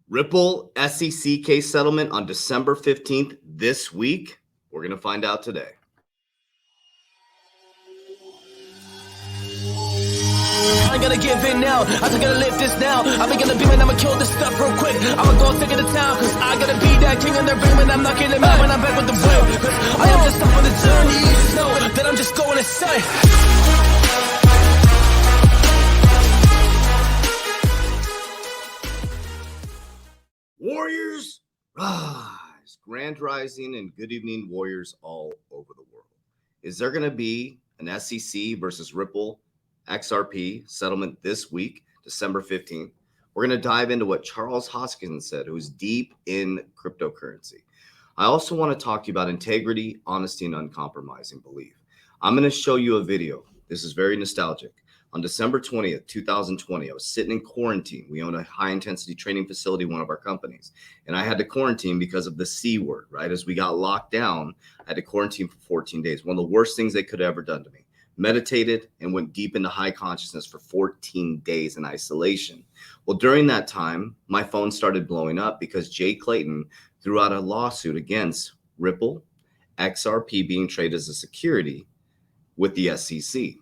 Ripple SEC case settlement on December 15th this week. We're going to find out today. I ain't gonna give in now, I just gotta live this now. I'm gonna be man, I'ma kill this stuff real quick. I'ma go take it to town, cause I gotta be that king in their ring when I'm knocking them out when I'm back with the whip. Cause I am just up on the journey, just know that I'm just going insane. Warriors rise. Grand rising and good evening, warriors all over the world. Is there going to be an SEC versus Ripple XRP settlement this week, December 15th? We're going to dive into what Charles Hoskins said, who's deep in cryptocurrency. I also want to talk to you about integrity, honesty, and uncompromising belief. I'm going to show you a video. This is very nostalgic. On December 20th, 2020, I was sitting in quarantine. We own a high-intensity training facility, one of our companies. And I had to quarantine because of the C word, right? As we got locked down, I had to quarantine for 14 days. One of the worst things they could have ever done to me. Meditated and went deep into high consciousness for 14 days in isolation. Well, during that time, my phone started blowing up because Jay Clayton threw out a lawsuit against Ripple, XRP being traded as a security with the SEC.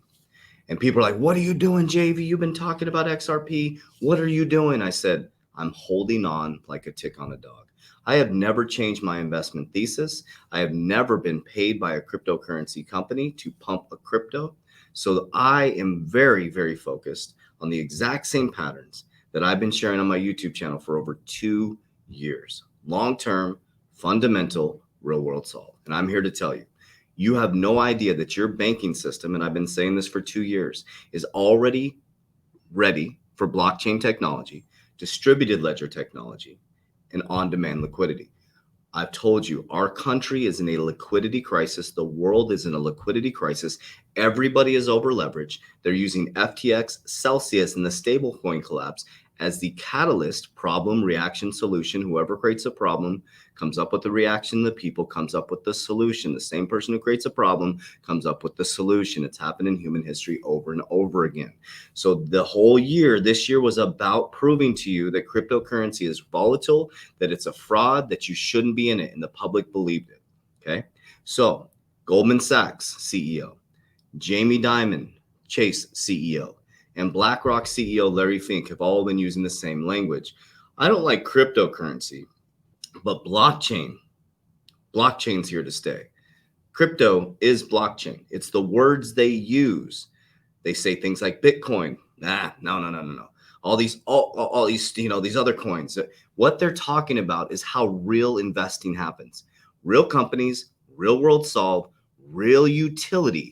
And people are like, what are you doing, JV? You've been talking about XRP. What are you doing? I said, I'm holding on like a tick on a dog. I have never changed my investment thesis. I have never been paid by a cryptocurrency company to pump a crypto. So I am very, very focused on the exact same patterns that I've been sharing on my YouTube channel for over 2 years. Long-term, fundamental, real-world solve. And I'm here to tell you, you have no idea that your banking system, and I've been saying this for 2 years, is already ready for blockchain technology, distributed ledger technology, and on-demand liquidity. I've told you, our country is in a liquidity crisis. The world is in a liquidity crisis. Everybody is over leveraged. They're using FTX, Celsius, and the stablecoin collapse as the catalyst, problem, reaction, solution. Whoever creates a problem comes up with the reaction. The people comes up with the solution. The same person who creates a problem comes up with the solution. It's happened in human history over and over again. So the whole year, this year was about proving to you that cryptocurrency is volatile, that it's a fraud, that you shouldn't be in it, and the public believed it. Okay. So Goldman Sachs CEO, Jamie Dimon, Chase CEO, and BlackRock CEO Larry Fink have all been using the same language. I don't like cryptocurrency, but blockchain's here to stay. Crypto is blockchain. It's the words they use. They say things like Bitcoin. No. All these, these other coins. What they're talking about is how real investing happens. Real companies, real world solve, real utility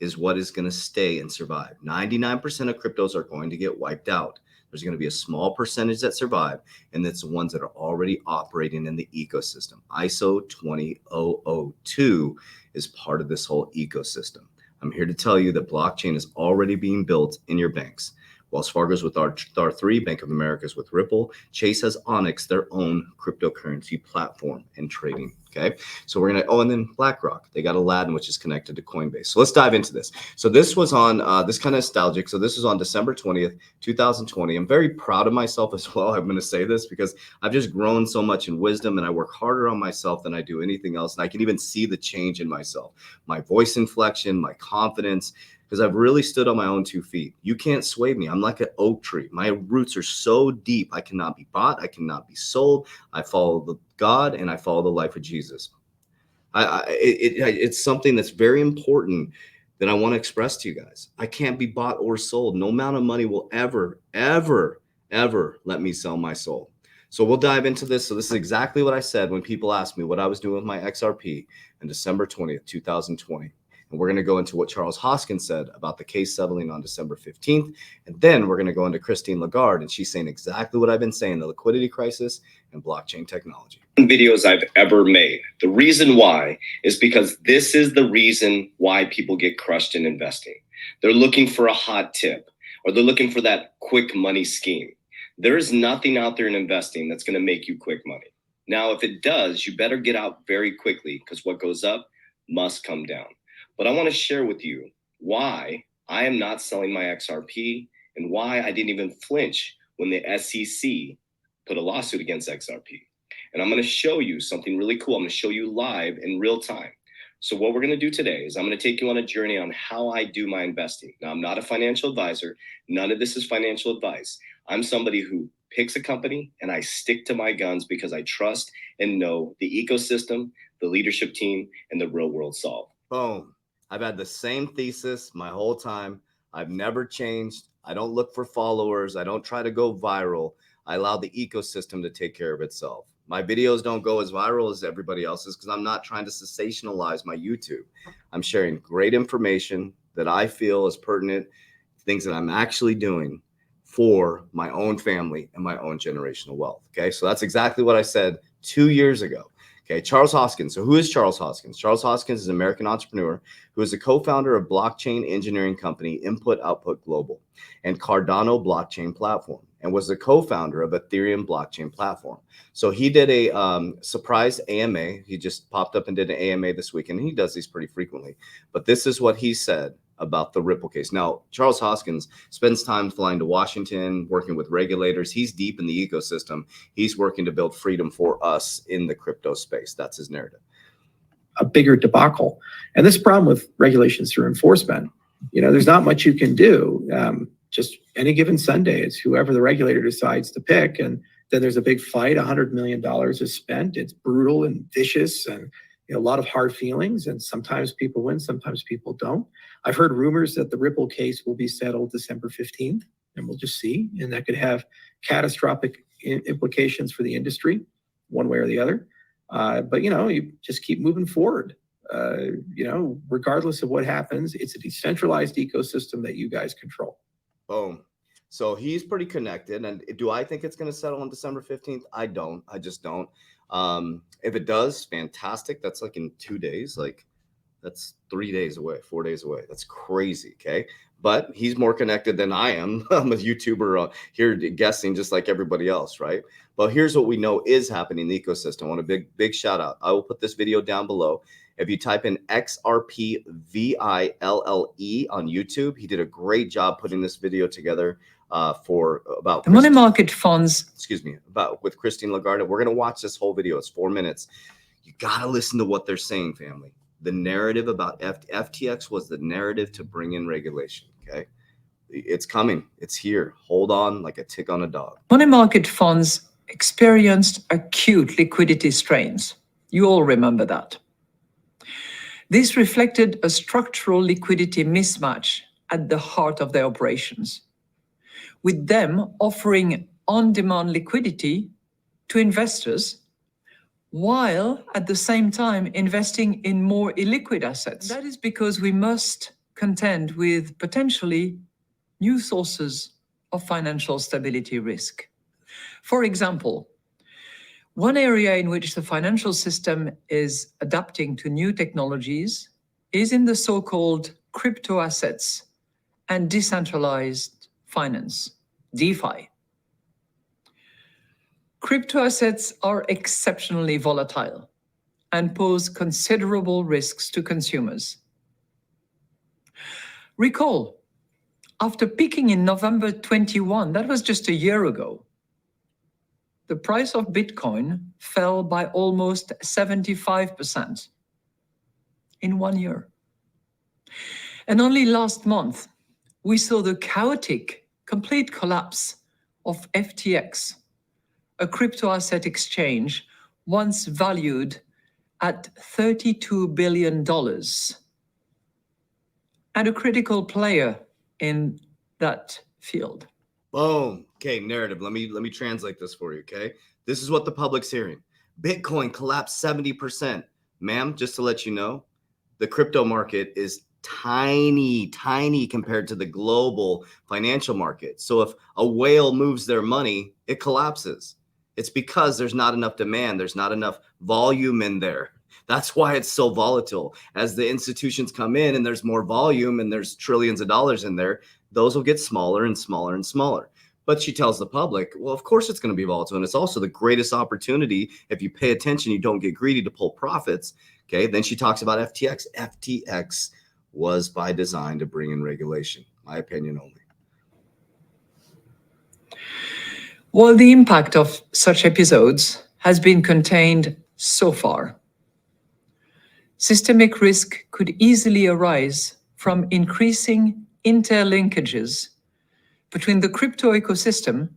is what is going to stay and survive. 99% of cryptos are going to get wiped out. There's going to be a small percentage that survive, and it's the ones that are already operating in the ecosystem. ISO 20002 is part of this whole ecosystem. I'm here to tell you that blockchain is already being built in your banks. Wells Fargo's with R3, Bank of America's with Ripple, Chase has Onyx, their own cryptocurrency platform and trading. Okay, so we're gonna, and then BlackRock, they got Aladdin, which is connected to Coinbase. So let's dive into this. So this was on, this kind of nostalgic. So this was on December 20th, 2020. I'm very proud of myself as well. I'm gonna say this because I've just grown so much in wisdom, and I work harder on myself than I do anything else. And I can even see the change in myself, my voice inflection, my confidence, because I've really stood on my own 2 feet. You can't sway me. I'm like an oak tree. My roots are so deep. I cannot be bought. I cannot be sold. I follow the God and I follow the life of Jesus. It's something that's very important that I want to express to you guys. I can't be bought or sold. No amount of money will ever let me sell my soul. So we'll dive into this. So this is exactly what I said when people asked me what I was doing with my XRP on December 20th, 2020. And we're going to go into what Charles Hoskins said about the case settling on December 15th. And then we're going to go into Christine Lagarde, and she's saying exactly what I've been saying, the liquidity crisis and blockchain technology. Videos I've ever made. The reason why is because this is the reason why people get crushed in investing. They're looking for a hot tip, or they're looking for that quick money scheme. There is nothing out there in investing that's going to make you quick money. Now, if it does, you better get out very quickly, because what goes up must come down. But I want to share with you why I am not selling my XRP and why I didn't even flinch when the SEC put a lawsuit against XRP. And I'm going to show you something really cool. I'm going to show you live in real time. So what we're going to do today is I'm going to take you on a journey on how I do my investing. Now, I'm not a financial advisor. None of this is financial advice. I'm somebody who picks a company and I stick to my guns because I trust and know the ecosystem, the leadership team, and the real world solve. Boom. I've had the same thesis my whole time. I've never changed. I don't look for followers. I don't try to go viral. I allow the ecosystem to take care of itself. My videos don't go as viral as everybody else's because I'm not trying to sensationalize my YouTube. I'm sharing great information that I feel is pertinent, things that I'm actually doing for my own family and my own generational wealth. Okay, so that's exactly what I said 2 years ago. Okay, Charles Hoskins. So who is Charles Hoskins? Charles Hoskins is an American entrepreneur who is a co-founder of blockchain engineering company Input Output Global and Cardano blockchain platform, and was the co-founder of Ethereum blockchain platform. So he did a surprise AMA. He just popped up and did an AMA this weekend. He does these pretty frequently, but this is what he said about the Ripple case. Now, Charles Hoskins spends time flying to Washington, working with regulators. He's deep in the ecosystem. He's working to build freedom for us in the crypto space. That's his narrative. A bigger debacle. And this problem with regulations through enforcement, there's not much you can do. Just any given Sunday, it's whoever the regulator decides to pick. And then there's a big fight. $100 million is spent. It's brutal and vicious and a lot of hard feelings. And sometimes people win, sometimes people don't. I've heard rumors that the Ripple case will be settled December 15th, and we'll just see. And that could have catastrophic implications for the industry, one way or the other. But you just keep moving forward. Regardless of what happens, it's a decentralized ecosystem that you guys control. Boom. So he's pretty connected. And do I think it's going to settle on December 15th? I don't. I just don't. If it does, fantastic. That's like in 2 days. Like that's 3 days away, 4 days away. That's crazy. Okay. But he's more connected than I am. I'm a YouTuber here guessing just like everybody else. Right. But here's what we know is happening in the ecosystem. I want a big shout out. I will put this video down below. If you type in XRP VILLE on YouTube, he did a great job putting this video together for about the money market funds. With Christine Lagarde. We're going to watch this whole video. It's 4 minutes. You got to listen to what they're saying, family. The narrative about FTX was the narrative to bring in regulation. Okay. It's coming. It's here. Hold on like a tick on a dog. Money market funds experienced acute liquidity strains. You all remember that. This reflected a structural liquidity mismatch at the heart of their operations, with them offering on-demand liquidity to investors while at the same time investing in more illiquid assets. That is because we must contend with potentially new sources of financial stability risk. For example, one area in which the financial system is adapting to new technologies is in the so-called crypto assets and decentralized finance, DeFi. Crypto assets are exceptionally volatile and pose considerable risks to consumers. Recall, after peaking in November 21, that was just a year ago, the price of Bitcoin fell by almost 75% in 1 year. And only last month, we saw the chaotic, complete collapse of FTX, a crypto asset exchange once valued at $32 billion and a critical player in that field. Boom. Okay, narrative. Let me translate this for you, okay? This is what the public's hearing. Bitcoin collapsed 70%. Ma'am, just to let you know, the crypto market is tiny compared to the global financial market. So if a whale moves their money, it collapses. It's because there's not enough demand. There's not enough volume in there. That's why it's so volatile. As the institutions come in and there's more volume and there's trillions of dollars in there, those will get smaller and smaller and smaller. But she tells the public, well, of course it's going to be volatile. And it's also the greatest opportunity. If you pay attention, you don't get greedy to pull profits. Okay. Then she talks about FTX. FTX was by design to bring in regulation. My opinion only. While the impact of such episodes has been contained so far, systemic risk could easily arise from increasing interlinkages between the crypto ecosystem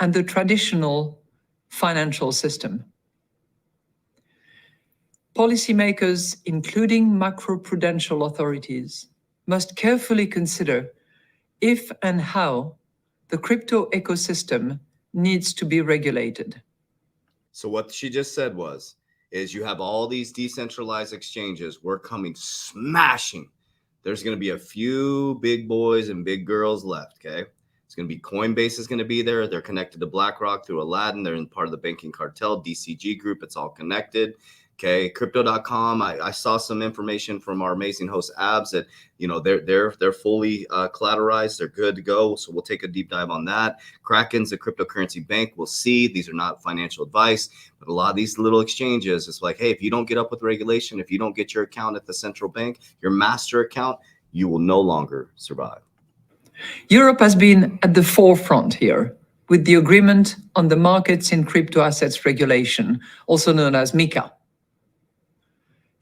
and the traditional financial system. Policymakers, including macroprudential authorities, must carefully consider if and how the crypto ecosystem needs to be regulated. So what she just said is you have all these decentralized exchanges. We're coming smashing. There's going to be a few big boys and big girls left, okay? It's going to be Coinbase is going to be there. They're connected to BlackRock through Aladdin. They're in part of the banking cartel, DCG group. It's all connected. Okay, crypto.com. I saw some information from our amazing host Abs that they're fully collateralized. They're good to go. So we'll take a deep dive on that. Kraken's a cryptocurrency bank. We'll see. These are not financial advice, but a lot of these little exchanges, it's like, hey, if you don't get up with regulation, if you don't get your account at the central bank, your master account, you will no longer survive. Europe has been at the forefront here with the agreement on the Markets in Crypto Assets Regulation, also known as MiCA.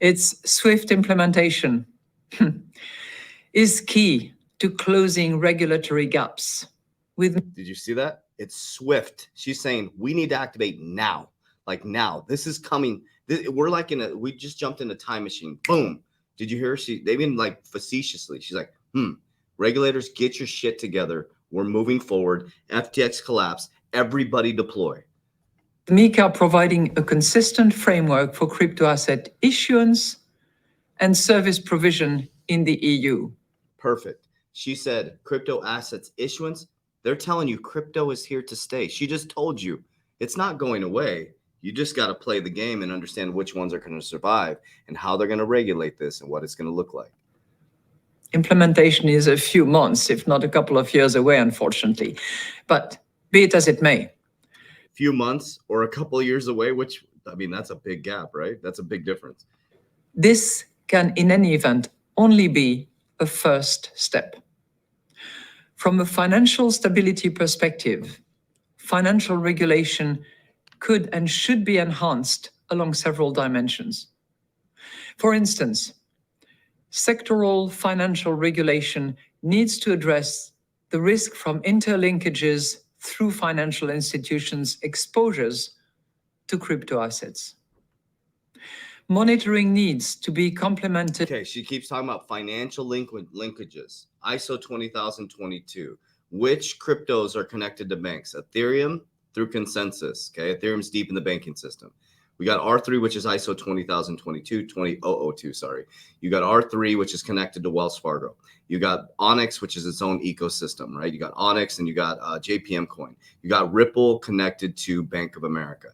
Its swift implementation is key to closing regulatory gaps. Did you see that? It's swift. She's saying we need to activate now, like now. This is coming. We're like we just jumped in a time machine. Boom. Did you hear? They've been like facetiously. She's like, regulators, get your shit together. We're moving forward. FTX collapse. Everybody deploy. MiCA providing a consistent framework for crypto asset issuance and service provision in the EU. Perfect. She said crypto assets issuance. They're telling you crypto is here to stay. She just told you it's not going away. You just got to play the game and understand which ones are going to survive and how they're going to regulate this and what it's going to look like. Implementation is a few months, if not a couple of years away, unfortunately. But be it as it may. Few months or a couple of years away, which, I mean, that's a big gap, right? That's a big difference. This can, in any event, only be a first step. From a financial stability perspective, financial regulation could and should be enhanced along several dimensions. For instance, sectoral financial regulation needs to address the risk from interlinkages through financial institutions' exposures to crypto assets. Monitoring needs to be complemented. Okay, she keeps talking about financial linkages. ISO 20022. Which cryptos are connected to banks? Ethereum through consensus. Okay, Ethereum's deep in the banking system. We got R3, which is ISO 20002, sorry. You got R3, which is connected to Wells Fargo. You got Onyx, which is its own ecosystem, right? You got Onyx and you got JPM Coin. You got Ripple connected to Bank of America.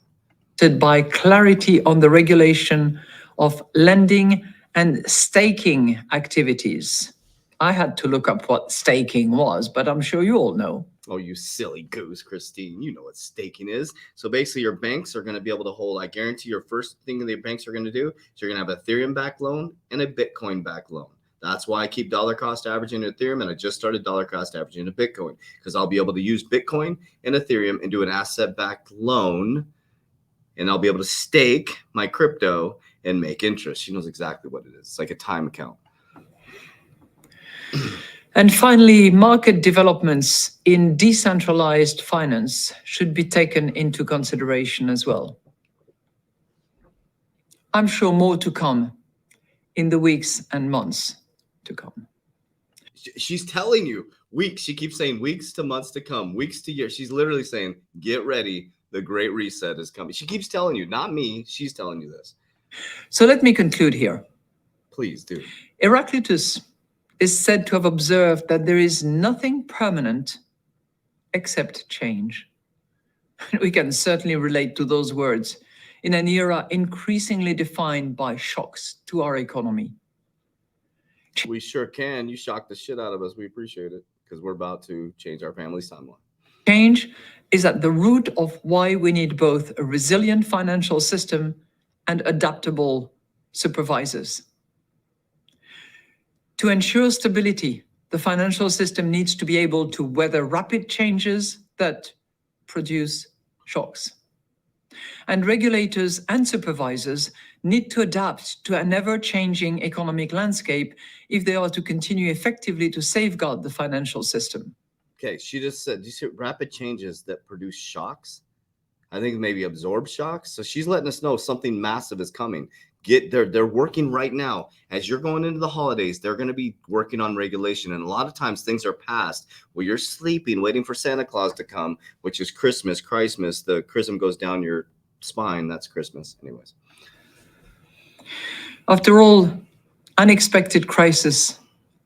By clarity on the regulation of lending and staking activities. I had to look up what staking was, but I'm sure you all know. Oh, you silly goose, Christine. You know what staking is. So basically your banks are going to be able to hold, I guarantee your first thing the banks are going to do is you're going to have Ethereum backed loan and a Bitcoin backed loan. That's why I keep dollar cost averaging Ethereum, and I just started dollar cost averaging to Bitcoin because I'll be able to use Bitcoin and Ethereum and do an asset backed loan, and I'll be able to stake my crypto and make interest. She knows exactly what it is. It's like a time account. And finally, market developments in decentralized finance should be taken into consideration as well. I'm sure more to come in the weeks and months to come. She's telling you weeks. She keeps saying weeks to months to come, weeks to years. She's literally saying, get ready. The Great Reset is coming. She keeps telling you, not me. She's telling you this. So let me conclude here. Please do. Heraclitus is said to have observed that there is nothing permanent except change. We can certainly relate to those words in an era increasingly defined by shocks to our economy. We sure can. You shocked the shit out of us. We appreciate it because we're about to change our family's timeline. Change is at the root of why we need both a resilient financial system and adaptable supervisors. To ensure stability, the financial system needs to be able to weather rapid changes that produce shocks. And regulators and supervisors need to adapt to an ever-changing economic landscape if they are to continue effectively to safeguard the financial system. Okay, she just said, do you see rapid changes that produce shocks? I think maybe absorb shocks. So she's letting us know something massive is coming. They're working right now. As you're going into the holidays, they're going to be working on regulation. And a lot of times things are passed where you're sleeping, waiting for Santa Claus to come, which is Christmas. The chrism goes down your spine. That's Christmas. Anyways. After all, unexpected crises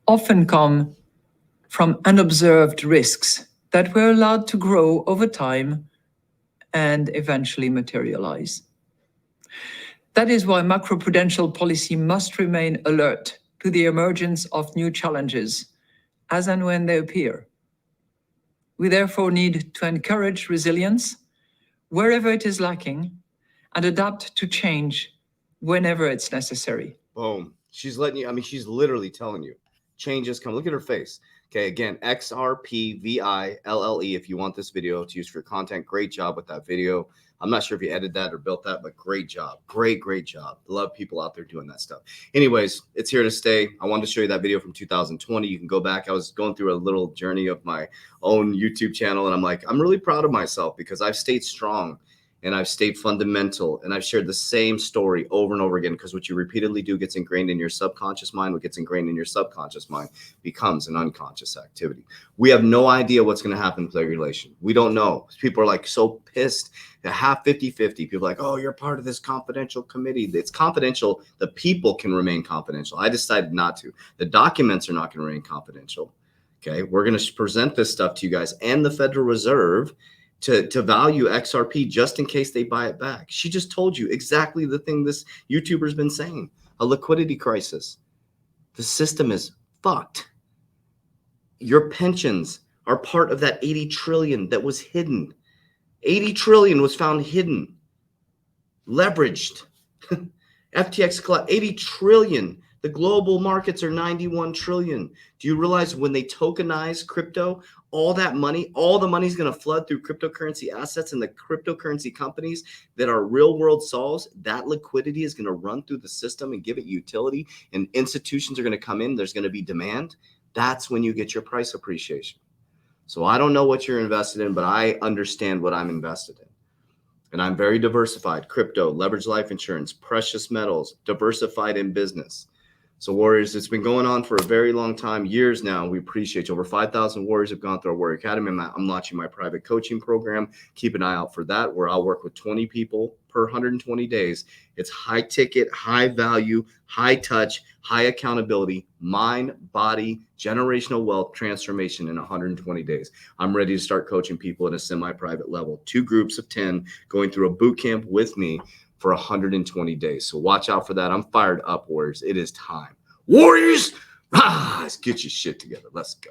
often come from unobserved risks that were allowed to grow over time and eventually materialize. That is why macroprudential policy must remain alert to the emergence of new challenges as and when they appear. We therefore need to encourage resilience wherever it is lacking and adapt to change whenever it's necessary. Boom. She's letting you, I mean, she's literally telling you changes come. Look at her face. Okay, again, XRPVILLE. If you want this video to use for your content, great job with that video. I'm not sure if you edited that or built that, but great job. Great job. Love people out there doing that stuff. Anyways, it's here to stay. I wanted to show you that video from 2020. You can go back. I was going through a little journey of my own YouTube channel, and I'm like, I'm really proud of myself because I've stayed strong and I've stayed fundamental, and I've shared the same story over and over again, because what you repeatedly do gets ingrained in your subconscious mind. What gets ingrained in your subconscious mind becomes an unconscious activity. We have no idea what's going to happen with regulation. We don't know. People are like so pissed. They have 50-50. People are like, oh, you're part of this confidential committee. It's confidential. The people can remain confidential. I decided not to. The documents are not going to remain confidential. Okay, we're going to present this stuff to you guys and the Federal Reserve to value XRP just in case they buy it back. She just told you exactly the thing this YouTuber's been saying, a liquidity crisis. The system is fucked. Your pensions are part of that 80 trillion that was hidden. 80 trillion was found hidden, leveraged. FTX collapsed, 80 trillion. The global markets are 91 trillion. Do you realize when they tokenize crypto, all that money, all the money is going to flood through cryptocurrency assets and the cryptocurrency companies that are real world solves? That liquidity is going to run through the system and give it utility, and institutions are going to come in. There's going to be demand. That's when you get your price appreciation. So I don't know what you're invested in, but I understand what I'm invested in. And I'm very diversified: crypto, leveraged life insurance, precious metals, diversified in business. So Warriors, it's been going on for a very long time, years now. We appreciate you. Over 5,000 Warriors have gone through our Warrior Academy. I'm launching my private coaching program. Keep an eye out for that, where I'll work with 20 people per 120 days. It's high ticket, high value, high touch, high accountability, mind, body, generational wealth transformation in 120 days. I'm ready to start coaching people at a semi-private level. 2 groups of 10 going through a boot camp with me for 120 days. So watch out for that. I'm fired up, Warriors. It is time. Warriors, rise. Get your shit together. Let's go.